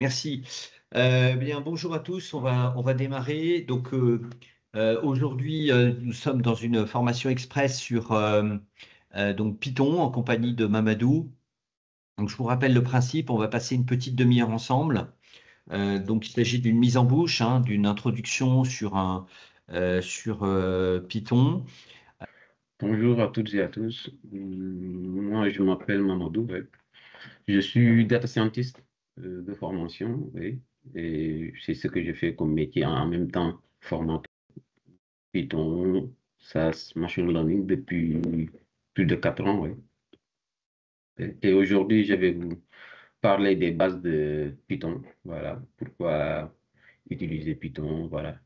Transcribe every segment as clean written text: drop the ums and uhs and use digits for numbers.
Merci. Bien, bonjour à tous. On va démarrer. Donc, aujourd'hui, nous sommes dans une formation express sur donc Python en compagnie de Mamadou. Donc, je vous rappelle le principe. On va passer une petite demi-heure ensemble. Donc, il s'agit d'une mise en bouche, hein, d'une introduction sur Python. Bonjour à toutes et à tous. Moi, je m'appelle Mamadou. Ouais. Je suis data scientist de formation, oui, et c'est ce que je fais comme métier en même temps formateur Python, SAS, machine learning depuis plus de 4 ans. Ouais. Et aujourd'hui, je vais vous parler des bases de Python. Voilà, pourquoi utiliser Python. Voilà,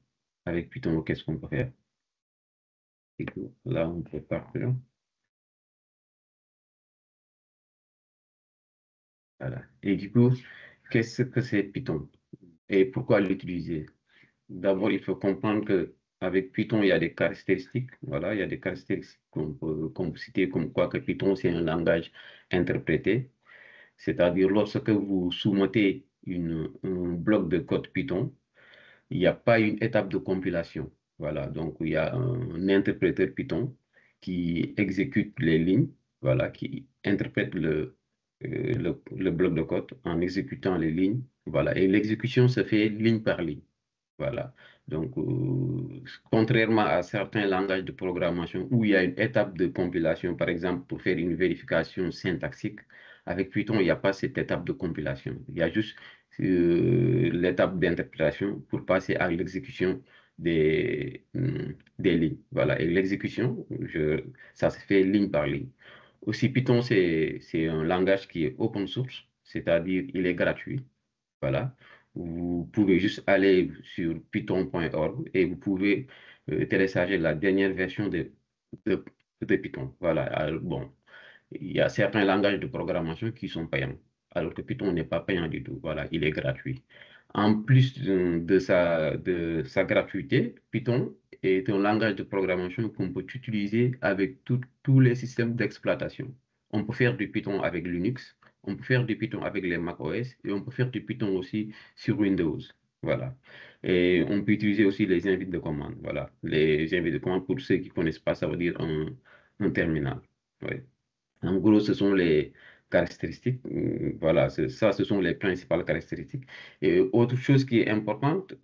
avec Python, qu'est-ce qu'on peut faire? Et là, on peut partir. Voilà. Et du coup, qu'est-ce que c'est Python et pourquoi l'utiliser? D'abord, il faut comprendre que avec Python, il y a des caractéristiques. Voilà, il y a des caractéristiques qu'on peut citer comme quoi que Python, c'est un langage interprété. C'est-à-dire, lorsque vous soumettez un bloc de code Python, il n'y a pas une étape de compilation. Voilà, donc il y a un interpréteur Python qui exécute les lignes, voilà, qui interprète le bloc de code en exécutant les lignes. Voilà, et l'exécution se fait ligne par ligne. Voilà. Donc, contrairement à certains langages de programmation où il y a une étape de compilation, par exemple, pour faire une vérification syntaxique, avec Python, il n'y a pas cette étape de compilation. Il y a juste l'étape d'interprétation pour passer à l'exécution des lignes. Voilà. Et l'exécution, ça se fait ligne par ligne. Aussi, Python, c'est un langage qui est open source, c'est-à-dire il est gratuit. Voilà. Vous pouvez juste aller sur python.org et vous pouvez télécharger la dernière version de, de Python. Voilà. Alors, bon, il y a certains langages de programmation qui sont payants, alors que Python n'est pas payant du tout. Voilà, il est gratuit. En plus de sa gratuité, Python est un langage de programmation qu'on peut utiliser avec tous les systèmes d'exploitation. On peut faire du Python avec Linux, on peut faire du Python avec les macOS et on peut faire du Python aussi sur Windows. Voilà. Et on peut utiliser aussi les invites de commande. Voilà. Les invites de commande, pour ceux qui ne connaissent pas, ça veut dire un terminal. Ouais. En gros, ce sont les caractéristiques. Voilà, ça, ce sont les principales caractéristiques. Et autre chose qui est importante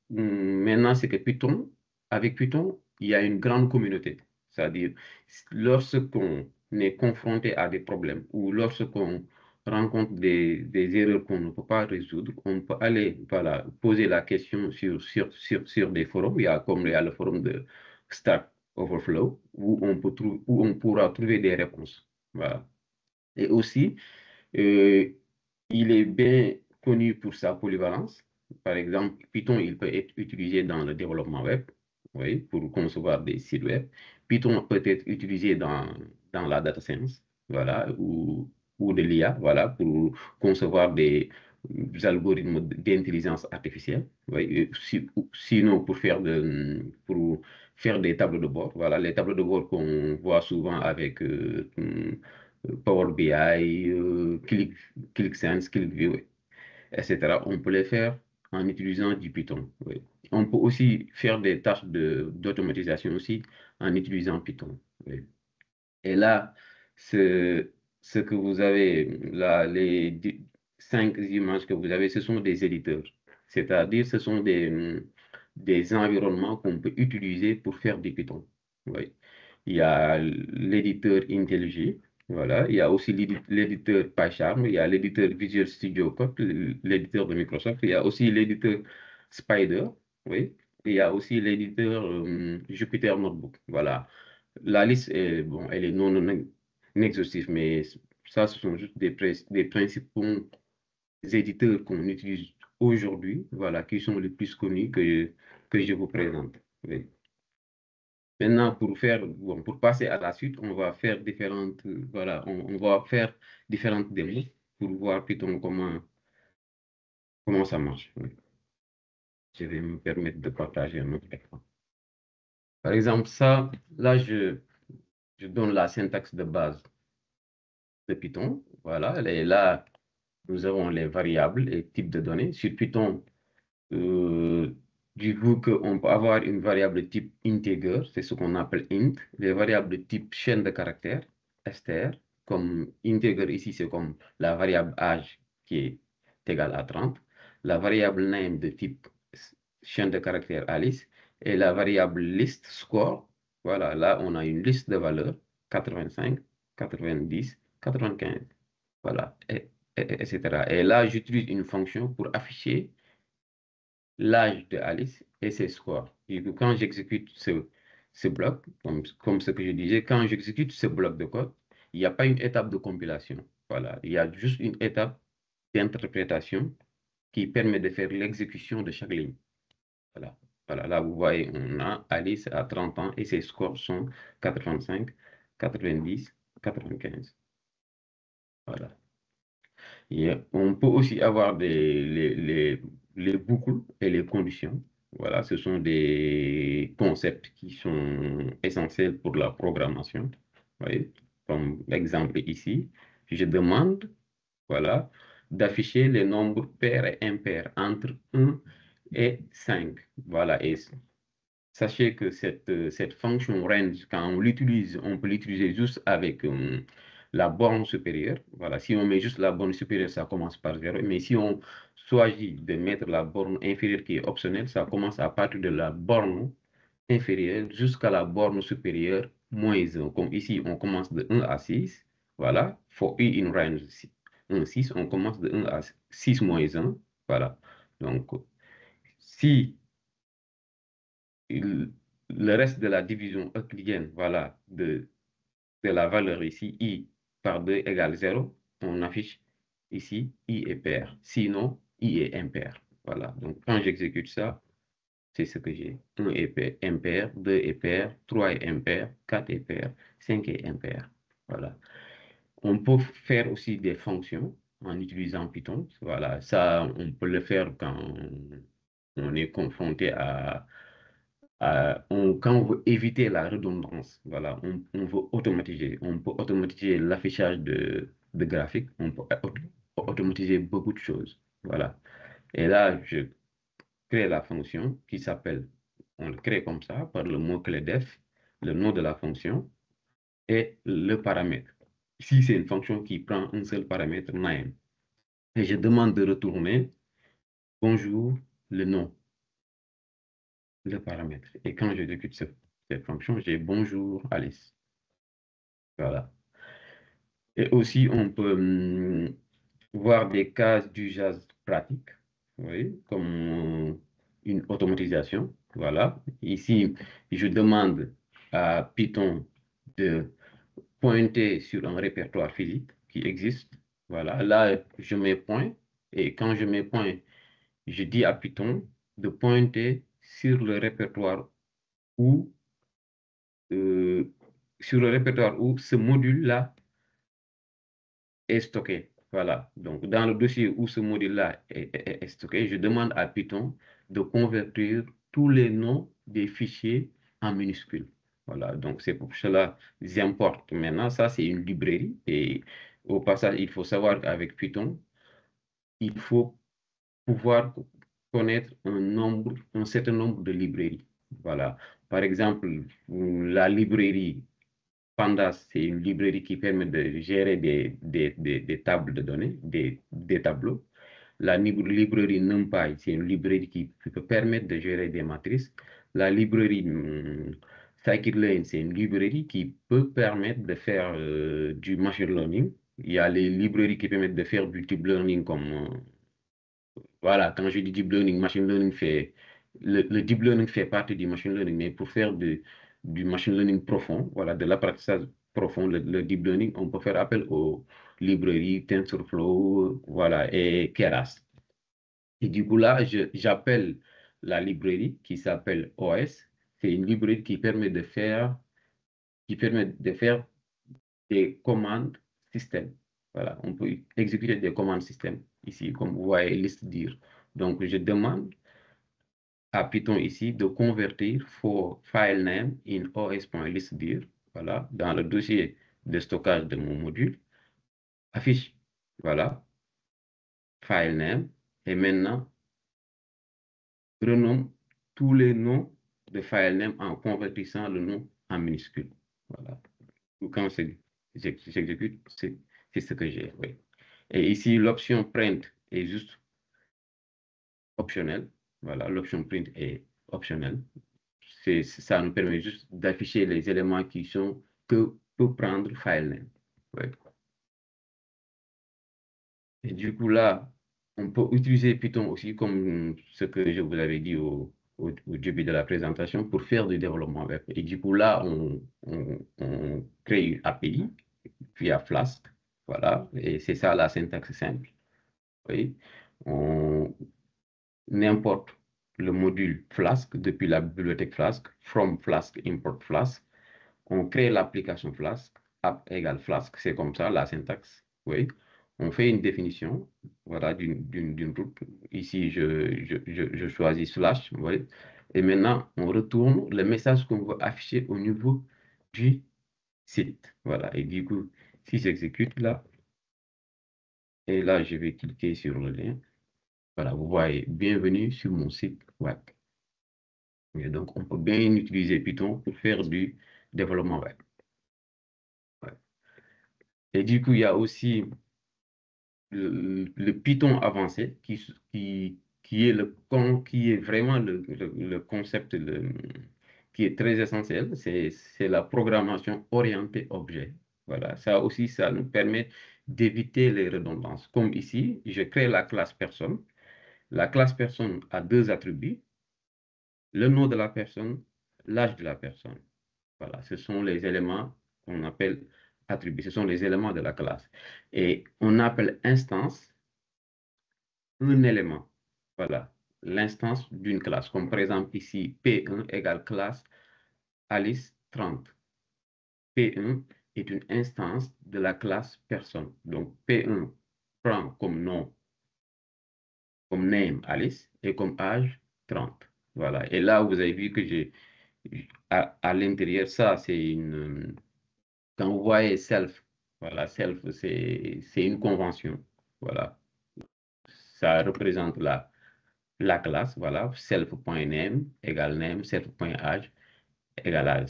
maintenant, c'est que Python, avec Python, il y a une grande communauté. C'est-à-dire, lorsqu'on est confronté à des problèmes ou lorsqu'on rencontre des erreurs qu'on ne peut pas résoudre, on peut aller voilà, poser la question sur des forums. Comme il y a le forum de Stack Overflow, où on pourra trouver des réponses. Voilà. Et aussi, euh, il est bien connu pour sa polyvalence. Par exemple, Python, il peut être utilisé dans le développement web, oui, pour concevoir des sites web. Python peut être utilisé dans la data science, voilà, ou de l'IA, voilà, pour concevoir des algorithmes d'intelligence artificielle. Oui, sinon, pour faire des tableaux de bord, voilà, les tableaux de bord qu'on voit souvent avec Power BI, ClickSense, ClickView, etc. On peut les faire en utilisant du Python. Oui. On peut aussi faire des tâches d'automatisation aussi en utilisant Python. Oui. Et là, ce que vous avez, là, les 5 images que vous avez, ce sont des éditeurs. C'est-à-dire, ce sont des environnements qu'on peut utiliser pour faire du Python. Oui. Il y a l'éditeur IntelliJ, voilà. Il y a aussi l'éditeur PyCharm, il y a l'éditeur Visual Studio Code, l'éditeur de Microsoft. Il y a aussi l'éditeur Spider, oui. Il y a aussi l'éditeur Jupyter Notebook, voilà. La liste est, bon, elle est non exhaustive, mais ça, ce sont juste des principaux éditeurs qu'on utilise aujourd'hui, voilà, qui sont les plus connus que je vous présente. Oui. Maintenant, bon, pour passer à la suite, on va faire voilà, on va faire différentes démos pour voir Python comment ça marche. Oui. Je vais me permettre de partager un autre écran. Par exemple, ça, là, je donne la syntaxe de base de Python. Voilà, elle est là nous avons les variables et types de données. Sur Python, du coup qu'on peut avoir une variable type integer, c'est ce qu'on appelle int, les variables type chaîne de caractères, str, comme integer ici, c'est comme la variable âge qui est égale à 30, la variable name de type chaîne de caractères Alice, et la variable list score, voilà, là on a une liste de valeurs, 85, 90, 95, voilà, etc. Et là, j'utilise une fonction pour afficher l'âge de Alice et ses scores. Et que quand j'exécute ce bloc, comme ce que je disais, quand j'exécute ce bloc de code, il n'y a pas une étape de compilation. Voilà, il y a juste une étape d'interprétation qui permet de faire l'exécution de chaque ligne. Voilà. Voilà, là vous voyez, on a Alice à 30 ans et ses scores sont 85, 90, 95. Voilà. Et on peut aussi avoir les boucles et les conditions. Voilà, ce sont des concepts qui sont essentiels pour la programmation. Vous voyez, comme l'exemple ici, je demande, voilà, d'afficher les nombres pairs et impairs entre 1 et 5. Voilà, et sachez que cette fonction range, quand on l'utilise, on peut l'utiliser juste avec la borne supérieure. Voilà, si on met juste la borne supérieure, ça commence par 0. Mais si on choisit de mettre la borne inférieure qui est optionnelle, ça commence à partir de la borne inférieure jusqu'à la borne supérieure moins 1. Comme ici, on commence de 1 à 6. Voilà, for i in range 1, 6, on commence de 1 à 6 moins 1. Voilà, donc si le reste de la division euclidienne, voilà, de la valeur ici, i par 2 égale 0, on affiche ici, i est pair. Sinon, i est impair. Voilà, donc quand j'exécute ça, c'est ce que j'ai. 1 est impair, 2 est pair, 3 est impair, 4 est pair, 5 est impair. Voilà. On peut faire aussi des fonctions en utilisant Python. Voilà, ça, on peut le faire quand on est confronté à quand on veut éviter la redondance, voilà, on veut automatiser. On peut automatiser l'affichage de graphiques, on peut automatiser beaucoup de choses. Voilà. Et là, je crée la fonction qui s'appelle, on le crée comme ça, par le mot-clé def, le nom de la fonction et le paramètre. Ici, c'est une fonction qui prend un seul paramètre, name. Et je demande de retourner bonjour, le nom, le paramètre. Et quand j'exécute cette fonction, j'ai bonjour Alice. Voilà. Et aussi, on peut voir des cas d'usage pratique, oui, comme une automatisation. Voilà. Ici, je demande à Python de pointer sur un répertoire physique qui existe. Voilà. Là, je mets point. Et quand je mets point, je dis à Python de pointer sur le répertoire où, euh, où ce module-là est stocké. Voilà. Donc, dans le dossier où ce module-là est stocké, je demande à Python de convertir tous les noms des fichiers en minuscules. Voilà. Donc, c'est pour cela que j'importe maintenant. Ça, c'est une librairie. Et au passage, il faut savoir qu'avec Python, il faut pouvoir connaître un certain nombre de librairies. Voilà. Par exemple, la librairie Pandas, c'est une librairie qui permet de gérer des tables de données, des tableaux. La librairie NumPy, c'est une librairie qui peut permettre de gérer des matrices. La librairie Scikit-learn, c'est une librairie qui peut permettre de faire du machine learning. Il y a les librairies qui permettent de faire du deep learning comme voilà, quand je dis deep learning, machine learning fait. Le deep learning fait partie du machine learning, mais pour faire du machine learning profond, voilà, de l'apprentissage profond, le deep learning, on peut faire appel aux librairies TensorFlow, voilà, et Keras. Et du coup, là, j'appelle la librairie qui s'appelle OS. C'est une librairie qui permet de faire des commandes système. Voilà, on peut exécuter des commandes système ici, comme vous voyez, liste dire. Donc, je demande à Python ici de convertir for file name in os.listdir, voilà, dans le dossier de stockage de mon module, affiche, voilà, file name, et maintenant, renomme tous les noms de file name en convertissant le nom en minuscule. Voilà. Quand j'exécute, c'est ce que j'ai. Oui. Et ici, l'option print est juste optionnelle. Voilà, l'option print est optionnelle. Ça nous permet juste d'afficher les éléments que peut prendre file name. Oui. Et du coup, là, on peut utiliser Python aussi, comme ce que je vous avais dit au début de la présentation, pour faire du développement web. Et du coup, là, on crée une API via Flask. Voilà, et c'est ça la syntaxe simple. Oui. On importe le module Flask depuis la bibliothèque Flask, from Flask, import Flask. On crée l'application Flask, app égale Flask, c'est comme ça la syntaxe. Oui. On fait une définition, voilà, d'une route. Ici, je choisis slash, oui. Et maintenant, on retourne le message qu'on veut afficher au niveau du site. Voilà. Et du coup, si j'exécute là, et là, je vais cliquer sur le lien. Voilà, vous voyez, bienvenue sur mon site web. Et donc, on peut bien utiliser Python pour faire du développement web. Ouais. Et du coup, il y a aussi le Python avancé qui est vraiment le concept qui est très essentiel. C'est la programmation orientée objet. Voilà, ça aussi, ça nous permet d'éviter les redondances. Comme ici, je crée la classe personne. La classe personne a deux attributs, le nom de la personne, l'âge de la personne. Voilà, ce sont les éléments qu'on appelle attributs, ce sont les éléments de la classe. Et on appelle instance un élément. Voilà, l'instance d'une classe. Comme par exemple ici, P1 égale classe Alice 30. P1 est une instance de la classe personne. Donc P1 prend comme nom, comme name Alice et comme âge 30. Voilà. Et là, vous avez vu que j'ai à l'intérieur, ça, c'est une. Quand vous voyez self, voilà, self, c'est une convention. Voilà. Ça représente la classe, voilà, self.name égale name, self.age égale âge.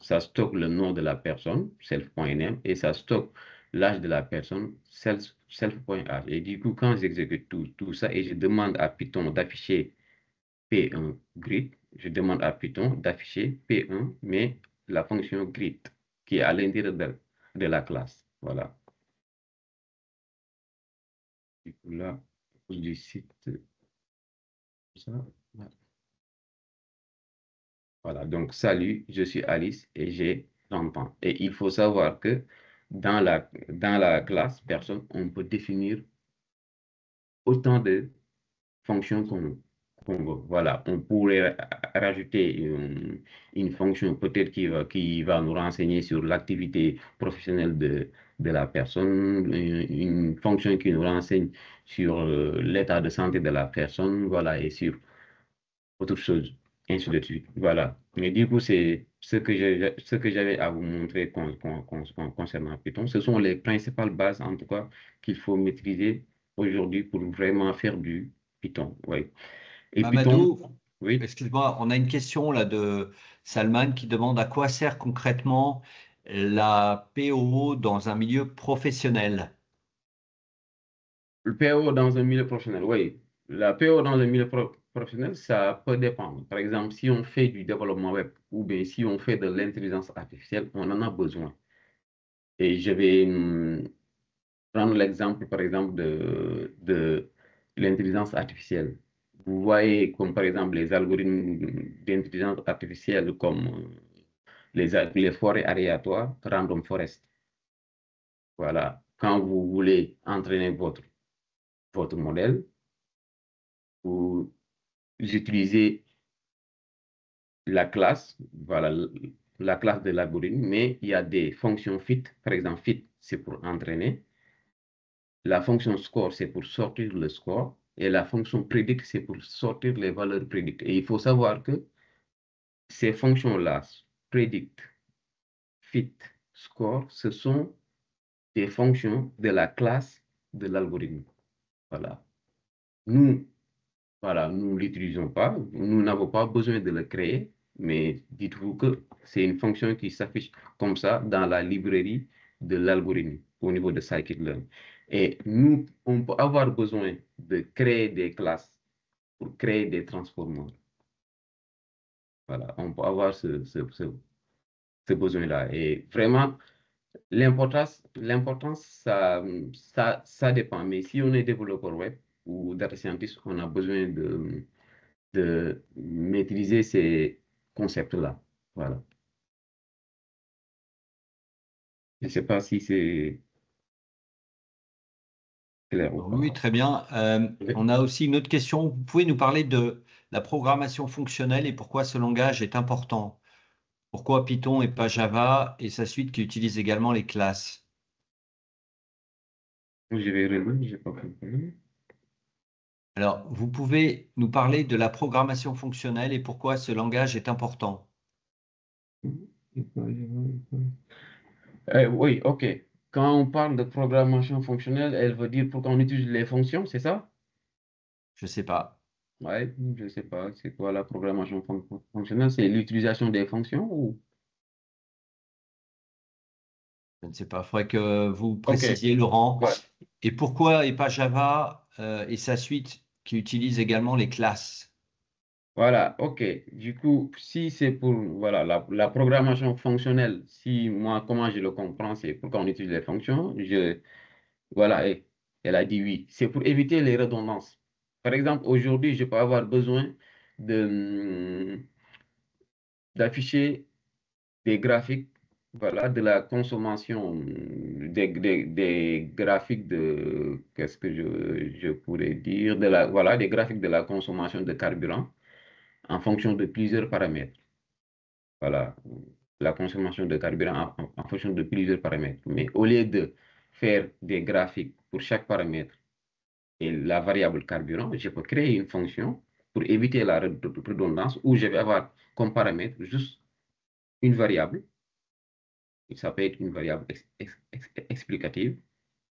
Ça stocke le nom de la personne, self.name, et ça stocke l'âge de la personne, self.age. Et du coup, quand j'exécute tout ça et je demande à Python d'afficher P1 greet, je demande à Python d'afficher P1, mais la fonction greet, qui est à l'intérieur de la classe. Voilà. Du coup, là, du site, ça, voilà. Voilà, donc salut, je suis Alice et j'ai 30 ans. Et il faut savoir que dans la classe personne, on peut définir autant de fonctions qu'on veut. Voilà, on pourrait rajouter une fonction peut-être qui va nous renseigner sur l'activité professionnelle de la personne, une fonction qui nous renseigne sur l'état de santé de la personne, voilà, et sur autre chose, ainsi de suite. Voilà. Mais du coup, c'est ce que j'avais à vous montrer concernant Python. Ce sont les principales bases, en tout cas, qu'il faut maîtriser aujourd'hui pour vraiment faire du Python. Oui. Et Python, Mamadou, oui. excuse-moi, on a une question là de Salman qui demande à quoi sert concrètement la POO dans un milieu professionnel. Le PO dans un milieu professionnel, oui. La PO dans un milieu professionnel, ça peut dépendre. Par exemple, si on fait du développement web ou bien si on fait de l'intelligence artificielle, on en a besoin. Et je vais prendre l'exemple, par exemple, de l'intelligence artificielle. Vous voyez, comme par exemple, les algorithmes d'intelligence artificielle, comme les forêts aléatoires, random forest. Voilà. Quand vous voulez entraîner votre modèle, vous utilisez la classe, voilà, la classe de l'algorithme, mais il y a des fonctions fit. Par exemple, fit, c'est pour entraîner. La fonction score, c'est pour sortir le score. Et la fonction predict, c'est pour sortir les valeurs predict. Et il faut savoir que ces fonctions-là, predict, fit, score, ce sont des fonctions de la classe de l'algorithme. Voilà. Nous, voilà, nous ne l'utilisons pas, nous n'avons pas besoin de le créer, mais dites-vous que c'est une fonction qui s'affiche comme ça dans la librairie de l'algorithme au niveau de scikit-learn. Et nous, on peut avoir besoin de créer des classes pour créer des transformers. Voilà, on peut avoir ce besoin-là. Et vraiment, l'importance, ça dépend. Mais si on est développeur web ou data scientist, on a besoin de maîtriser ces concepts-là. Voilà. Je ne sais pas si c'est clair ou Oui, pas. très bien. Oui. On a aussi une autre question. Vous pouvez nous parler de la programmation fonctionnelle et pourquoi ce langage est important? Pourquoi Python et pas Java et sa suite qui utilise également les classes? Je vais relire, je n'ai pas compris. Alors, vous pouvez nous parler de la programmation fonctionnelle et pourquoi ce langage est important? Oui, OK. Quand on parle de programmation fonctionnelle, elle veut dire pour qu'on utilise les fonctions, c'est ça? Je ne sais pas. Ouais, je ne sais pas. C'est quoi la programmation fonctionnelle? C'est l'utilisation des fonctions ou? Je ne sais pas. Il faudrait que vous OK. précisiez, Laurent. Ouais. Et pourquoi et pas Java et sa suite qui utilise également les classes? Voilà, OK. Du coup, si c'est pour voilà, la programmation fonctionnelle, si moi, comment je le comprends, c'est pour qu'on utilise les fonctions, voilà, et elle a dit oui. C'est pour éviter les redondances. Par exemple, aujourd'hui, je peux avoir besoin de, d'afficher des graphiques, voilà, de la consommation, des graphiques de, qu'est-ce que je pourrais dire, voilà, des graphiques de la consommation de carburant en fonction de plusieurs paramètres. Voilà, la consommation de carburant en fonction de plusieurs paramètres. Mais au lieu de faire des graphiques pour chaque paramètre et la variable carburant, je peux créer une fonction pour éviter la redondance où je vais avoir comme paramètre juste une variable. Ça peut être une variable explicative,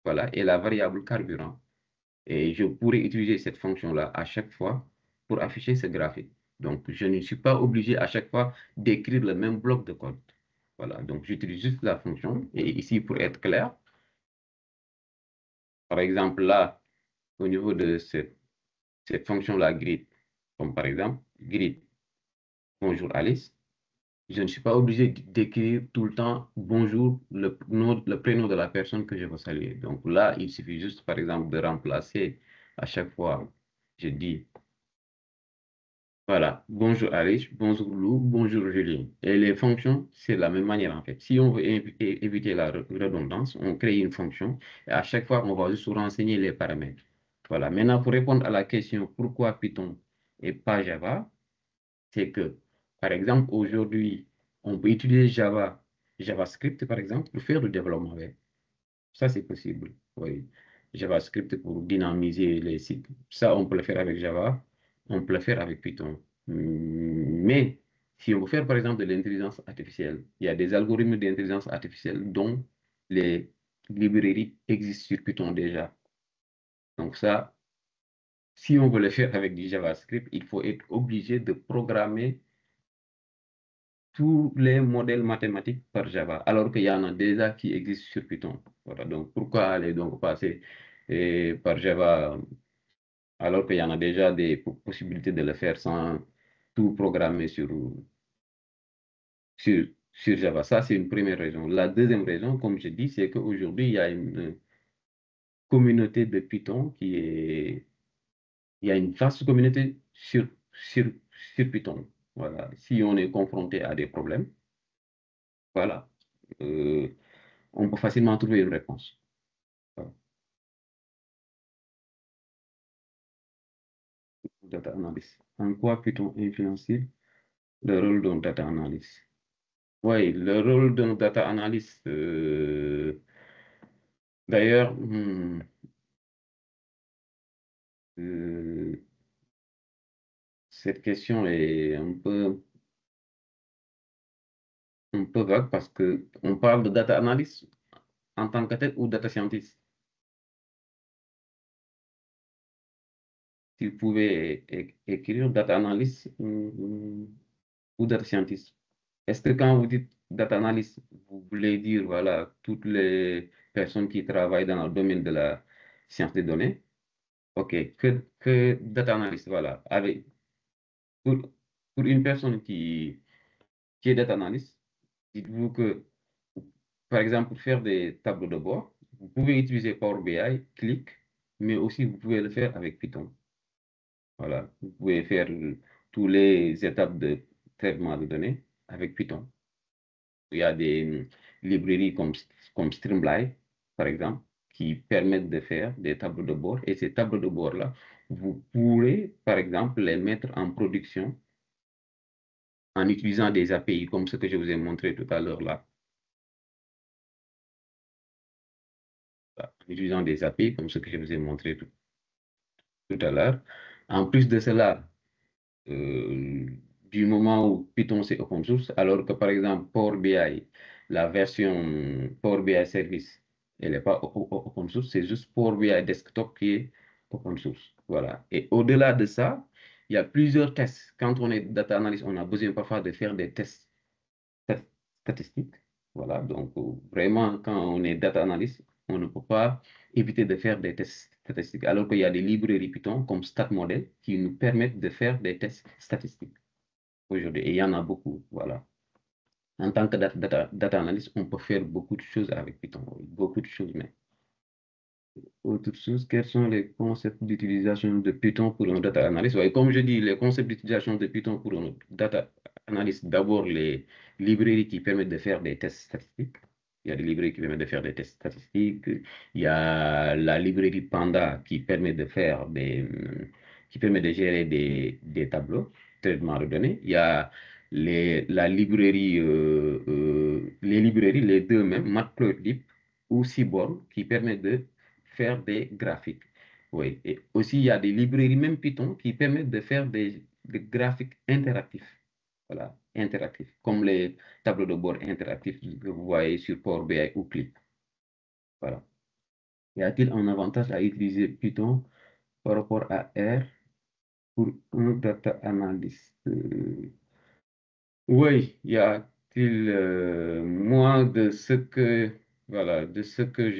voilà, et la variable carburant. Et je pourrais utiliser cette fonction-là à chaque fois pour afficher ce graphique. Donc, je ne suis pas obligé à chaque fois d'écrire le même bloc de code. Voilà, donc j'utilise juste la fonction. Et ici, pour être clair, par exemple, là, au niveau de cette fonction-là, greet, comme par exemple, greet, bonjour Alice, je ne suis pas obligé d'écrire tout le temps bonjour, le prénom de la personne que je veux saluer. Donc là, il suffit juste, par exemple, de remplacer à chaque fois, je dis voilà, bonjour Alice, bonjour Lou, bonjour Julien. Et les fonctions, c'est de la même manière en fait. Si on veut éviter la redondance, on crée une fonction et à chaque fois, on va juste renseigner les paramètres. Voilà, maintenant pour répondre à la question pourquoi Python et pas Java, c'est que, par exemple, aujourd'hui, on peut utiliser JavaScript par exemple, pour faire du développement web. Ça, c'est possible. Oui. JavaScript pour dynamiser les sites. Ça, on peut le faire avec Java. On peut le faire avec Python. Mais si on veut faire, par exemple, de l'intelligence artificielle, il y a des algorithmes d'intelligence artificielle dont les librairies existent sur Python déjà. Donc ça, si on veut le faire avec du JavaScript, il faut être obligé de programmer tous les modèles mathématiques par Java, alors qu'il y en a déjà qui existent sur Python. Voilà, donc pourquoi aller donc passer par Java alors qu'il y en a déjà des possibilités de le faire sans tout programmer sur Java. Ça, c'est une première raison. La deuxième raison, comme je dis, c'est qu'aujourd'hui, il y a une communauté de Python il y a une vaste communauté sur, sur Python. Voilà. Si on est confronté à des problèmes, voilà. Euh, on peut facilement trouver une réponse. Voilà. Data analyst. En quoi peut-on influencer le rôle d'un data analyst? Oui, le rôle d'un data analyst, d'ailleurs, euh, cette question est un peu vague parce que on parle de data analyst en tant que tel ou data scientist. s'il pouvait écrire data analyst ou data scientist. Est-ce que quand vous dites data analyst, vous voulez dire, voilà, toutes les personnes qui travaillent dans le domaine de la science des données? OK, que data analyst, voilà. Pour, pour une personne qui est data analyst, dites-vous que, par exemple, pour faire des tableaux de bord, vous pouvez utiliser Power BI, Click, mais aussi vous pouvez le faire avec Python. Voilà, vous pouvez faire toutes les étapes de traitement de données avec Python. Il y a des librairies comme Streamlit, par exemple, qui permettent de faire des tableaux de bord. Et ces tableaux de bord-là, vous pourrez, par exemple, les mettre en production en utilisant des API comme ce que je vous ai montré tout à l'heure là. En utilisant des API comme ce que je vous ai montré tout à l'heure. En plus de cela, euh, du moment où Python c'est open source, alors que par exemple Power BI, la version Power BI Service, elle n'est pas open source, c'est juste Power BI Desktop qui est open source. Voilà. Et au-delà de ça, il y a plusieurs tests. Quand on est data analyst, on a besoin parfois de faire des tests statistiques. Voilà. Donc, vraiment, quand on est data analyst, on ne peut pas éviter de faire des tests statistiques, alors qu'il y a des librairies Python comme StatModel qui nous permettent de faire des tests statistiques aujourd'hui. Et il y en a beaucoup. Voilà. En tant que data analyst, on peut faire beaucoup de choses avec Python. Beaucoup de choses, mais autre chose, quels sont les concepts d'utilisation de Python pour un data analyst? Ouais, comme je dis, les concepts d'utilisation de Python pour un data analyst, d'abord les librairies qui permettent de faire des tests statistiques. Il y a des librairies qui permettent de faire des tests statistiques. Il y a la librairie Panda qui permet de faire qui permet de gérer des tableaux, traitement de données. Il y a la librairie, les librairies, les deux mêmes, Matplotlib ou Seaborn, qui permettent de faire des graphiques. Oui. Et aussi, il y a des librairies, même Python, qui permettent de faire des graphiques interactifs. Voilà, interactifs, comme les tableaux de bord interactifs que vous voyez sur Power BI ou Clip. Voilà. Y a-t-il un avantage à utiliser Python par rapport à R pour un data analyst? Oui, y a-t-il, moi, voilà, de ce que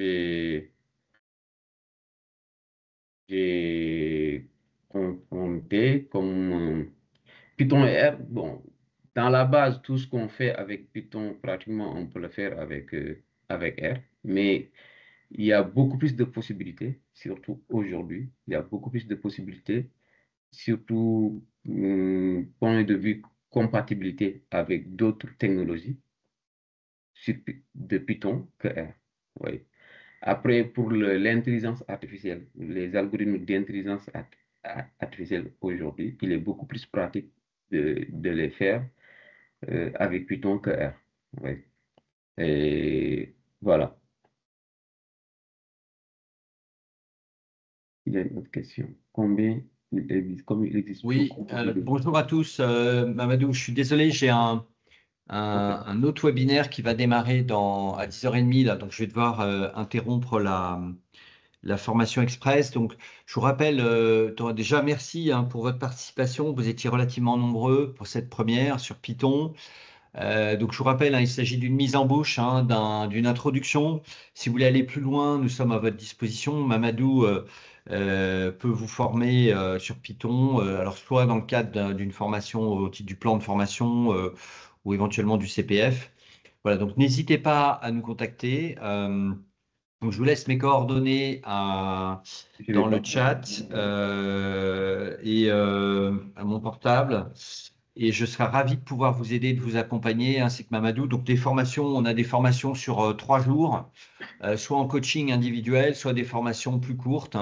j'ai confronté comme Python et R, bon, dans la base, tout ce qu'on fait avec Python, pratiquement, on peut le faire avec R, mais il y a beaucoup plus de possibilités, surtout aujourd'hui. Il y a beaucoup plus de possibilités, surtout point de vue compatibilité avec d'autres technologies de Python que R. Oui. Après, pour l'intelligence artificielle, les algorithmes d'intelligence artificielle aujourd'hui, il est beaucoup plus pratique de les faire avec Python que R. Oui. Et voilà. Il y a une autre question. Comme il existe Oui, beaucoup bonjour à tous. Mamadou, je suis désolé, j'ai OK. un autre webinaire qui va démarrer à 10h30 là, donc je vais devoir interrompre la formation express. Donc, je vous rappelle, déjà merci pour votre participation. Vous étiez relativement nombreux pour cette première sur Python. Donc, je vous rappelle, il s'agit d'une mise en bouche, d'une introduction. Si vous voulez aller plus loin, nous sommes à votre disposition. Mamadou peut vous former sur Python, alors soit dans le cadre d'une formation au titre du plan de formation ou éventuellement du CPF. Voilà, donc n'hésitez pas à nous contacter. Donc, je vous laisse mes coordonnées Je vais dans le partager. chat et à mon portable. Et je serai ravi de pouvoir vous aider, de vous accompagner, ainsi que Mamadou. Donc, des formations, on a des formations sur 3 jours, soit en coaching individuel, soit des formations plus courtes,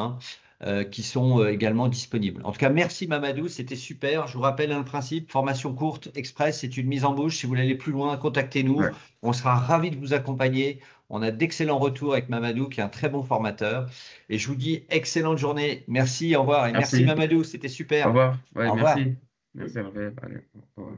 qui sont également disponibles. En tout cas, merci Mamadou, c'était super. Je vous rappelle le principe, formation courte, express, c'est une mise en bouche. Si vous voulez aller plus loin, contactez-nous. Ouais. On sera ravis de vous accompagner. On a d'excellents retours avec Mamadou, qui est un très bon formateur. Et je vous dis excellente journée. Merci, au revoir. Et merci Merci. Mamadou, c'était Au super. revoir. Au Ouais, revoir. merci. Merci, Raphaël. Allez, au revoir.